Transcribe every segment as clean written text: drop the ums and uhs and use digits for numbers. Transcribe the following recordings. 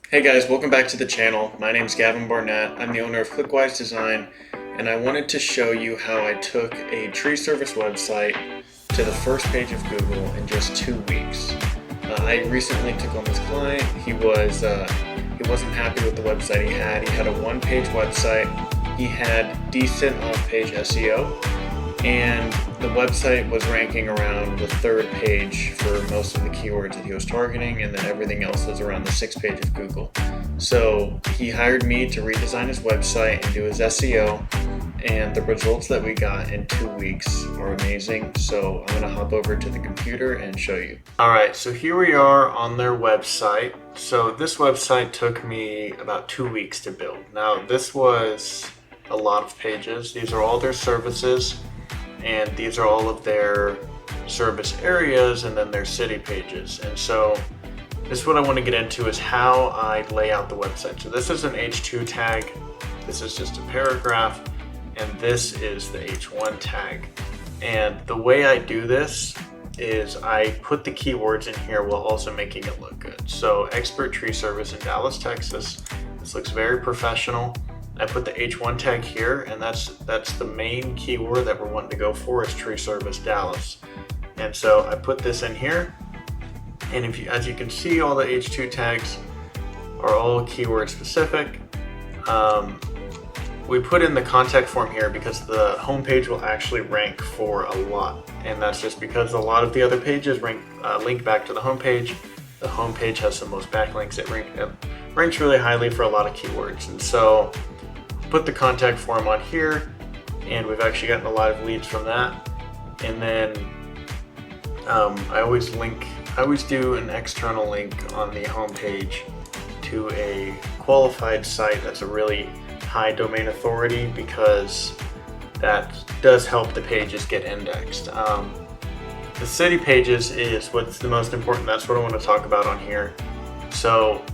Hey guys, welcome back to the channel. My name is Gavin Barnett. I'm the owner of Clickwise Design, and I wanted to show you how I took a tree service website to the first page of Google in just 2 weeks. I recently took on this client. He wasn't happy with the website he had. He had a one-page website. He had decent off-page SEO, and the website was ranking around the third page for most of the keywords that he was targeting, and then everything else was around the sixth page of Google. So he hired me to redesign his website and do his SEO, and the results that we got in 2 weeks are amazing. So I'm gonna hop over to the computer and show you. All right, so here we are on their website. So this website took me about 2 weeks to build. Now this was a lot of pages. These are all their services, and these are all of their service areas and then their city pages. And so this is what I want to get into, is how I lay out the website. So this is an H2 tag, this is just a paragraph, and this is the H1 tag. And the way I do this is I put the keywords in here while also making it look good. So expert tree service in Dallas, Texas. This looks very professional. I put the H1 tag here, and that's the main keyword that we're wanting to go for, is tree service Dallas. And so I put this in here, and as you can see, all the H2 tags are all keyword specific. We put in the contact form here because the homepage will actually rank for a lot, and that's just because a lot of the other pages link back to the homepage. The homepage has the most backlinks. It ranks really highly for a lot of keywords, and so put the contact form on here, and we've actually gotten a lot of leads from that. And then I always do an external link on the homepage to a qualified site that's a really high domain authority, because that does help the pages get indexed. The city pages is what's the most important. That's what I want to talk about on here. So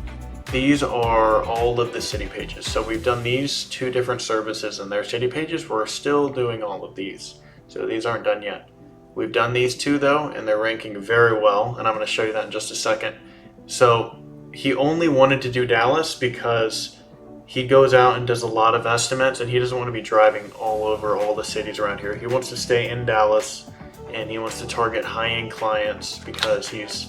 these are all of the city pages. So we've done these two different services and their city pages. We're still doing all of these. So these aren't done yet. We've done these two though, and they're ranking very well. And I'm going to show you that in just a second. So he only wanted to do Dallas because he goes out and does a lot of estimates, and he doesn't want to be driving all over all the cities around here. He wants to stay in Dallas, and he wants to target high-end clients because he's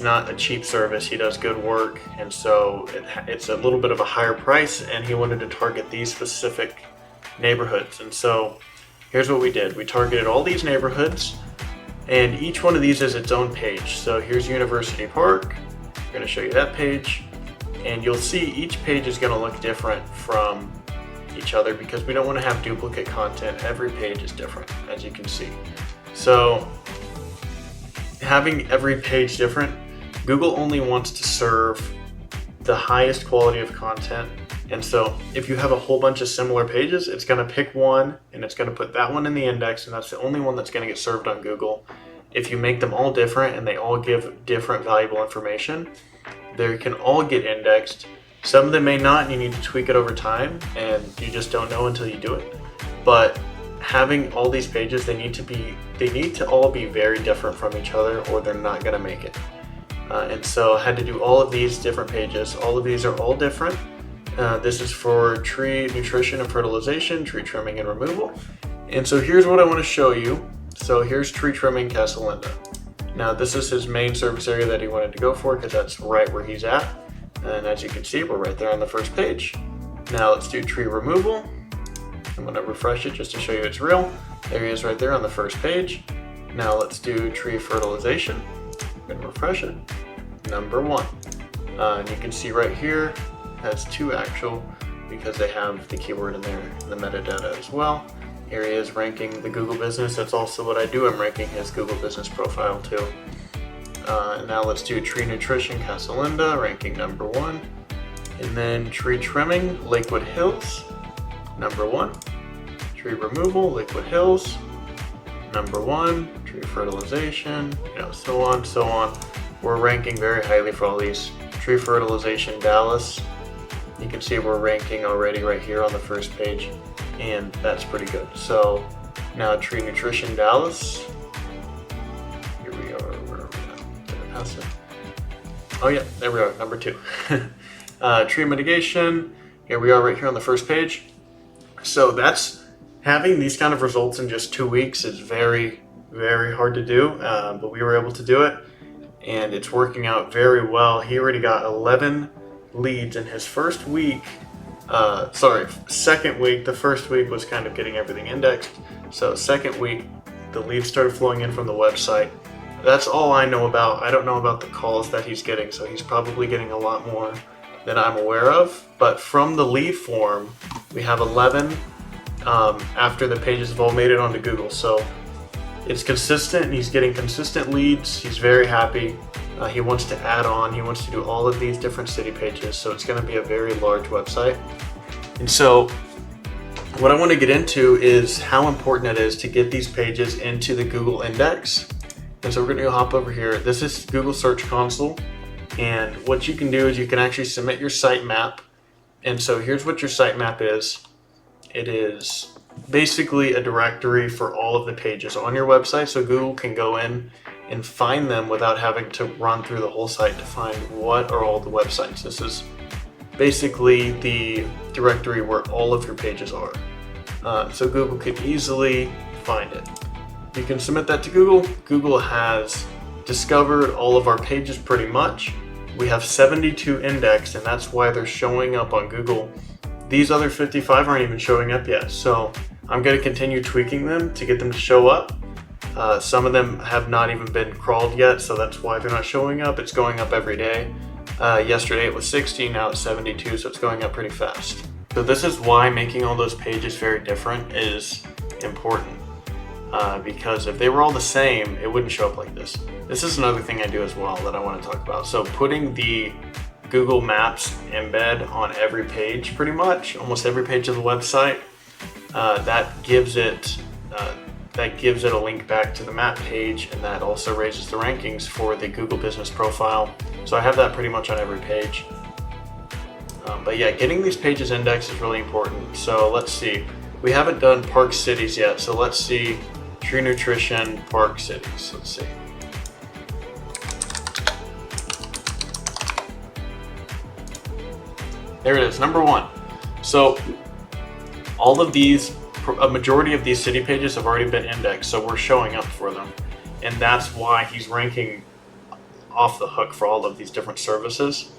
not a cheap service. He does good work, and so it's a little bit of a higher price, and he wanted to target these specific neighborhoods. And so here's what we did. We targeted all these neighborhoods, and each one of these is its own page. So here's University Park. I'm going to show you that page, and you'll see each page is going to look different from each other because we don't want to have duplicate content. Every page is different, as you can see. So having every page different, Google only wants to serve the highest quality of content. And so if you have a whole bunch of similar pages, it's going to pick one and it's going to put that one in the index, and that's the only one that's going to get served on Google. If you make them all different and they all give different valuable information, they can all get indexed. Some of them may not, and you need to tweak it over time, and you just don't know until you do it. But having all these pages, they need to all be very different from each other, or they're not going to make it. And so I had to do all of these different pages. All of these are all different. This is for tree nutrition and fertilization, tree trimming and removal. And so here's what I want to show you. So here's tree trimming Casa Linda. Now this is his main service area that he wanted to go for, because that's right where he's at. And as you can see, we're right there on the first page. Now let's do tree removal. I'm going to refresh it just to show you it's real. There he is right there on the first page. Now let's do tree fertilization. I'm going to refresh it. Number 1. And you can see right here has 2 actual, because they have the keyword in there, the metadata as well. Here he is ranking the Google business. That's also what I do. I'm ranking his Google business profile too. Now let's do tree nutrition Casa Linda, ranking number 1. And then tree trimming Lakewood Hills, number 1. Tree removal Lakewood Hills, number 1. Tree fertilization, so on, so on. We're ranking very highly for all these. Tree fertilization Dallas, you can see we're ranking already right here on the first page, and that's pretty good. So now tree nutrition Dallas, here we are, where are we at? Did I pass it? Oh yeah, there we are, number 2. Tree mitigation, here we are right here on the first page. So that's, having these kind of results in just 2 weeks is very, very hard to do, but we were able to do it, and it's working out very well. He already got 11 leads in his first week. Second week. The first week was kind of getting everything indexed. So second week, the leads started flowing in from the website. That's all I know about. I don't know about the calls that he's getting, so he's probably getting a lot more than I'm aware of. But from the lead form, we have 11 after the pages have all made it onto Google. So it's consistent, and he's getting consistent leads. He's very happy. He wants to add on. He wants to do all of these different city pages. So it's going to be a very large website. And so what I want to get into is how important it is to get these pages into the Google index. And so we're going to hop over here. This is Google Search Console. And what you can do is you can actually submit your sitemap. And so here's what your sitemap is. It is basically a directory for all of the pages on your website, so Google can go in and find them without having to run through the whole site to find what are all the websites. This is basically the directory where all of your pages are. So Google can easily find it. You can submit that to Google. Google has discovered all of our pages pretty much. We have 72 indexed, and that's why they're showing up on Google. These other 55 aren't even showing up yet, so I'm going to continue tweaking them to get them to show up. Some of them have not even been crawled yet, so that's why they're not showing up. It's going up every day. Yesterday it was 60, now it's 72, so it's going up pretty fast. So this is why making all those pages very different is important. Because if they were all the same, it wouldn't show up like this. This is another thing I do as well that I want to talk about. So putting the Google Maps embed on every page, pretty much, almost every page of the website, that gives it a link back to the map page, and that also raises the rankings for the Google Business Profile. So I have that pretty much on every page. But yeah, getting these pages indexed is really important. So let's see. We haven't done park cities yet, so let's see Tree Nutrition Park Cities. Let's see. There it is, number 1. So all of these, a majority of these city pages have already been indexed, so we're showing up for them. And that's why he's ranking off the hook for all of these different services.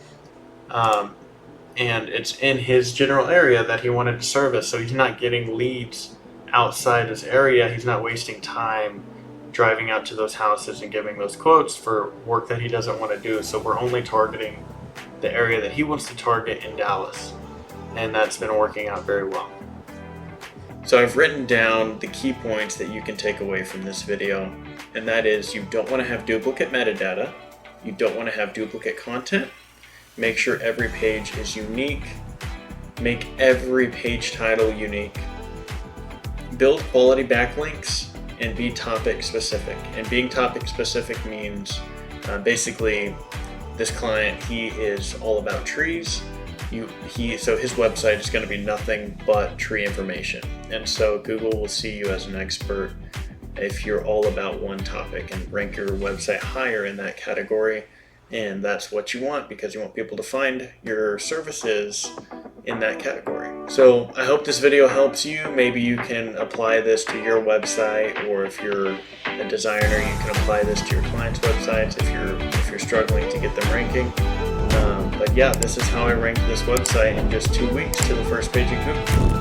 And it's in his general area that he wanted to service, so he's not getting leads outside his area. He's not wasting time driving out to those houses and giving those quotes for work that he doesn't want to do. So we're only targeting the area that he wants to target in Dallas, and that's been working out very well. So I've written down the key points that you can take away from this video, and that is you don't want to have duplicate metadata, you don't want to have duplicate content, make sure every page is unique, make every page title unique, build quality backlinks, and be topic specific. And being topic specific means basically this client, he is all about trees. So his website is going to be nothing but tree information. And so Google will see you as an expert if you're all about one topic and rank your website higher in that category. And that's what you want, because you want people to find your services in that category. So I hope this video helps you. Maybe you can apply this to your website, or if you're a designer, you can apply this to your clients' websites if you're struggling to get them ranking. But yeah, this is how I ranked this website in just 2 weeks to the first page of Google.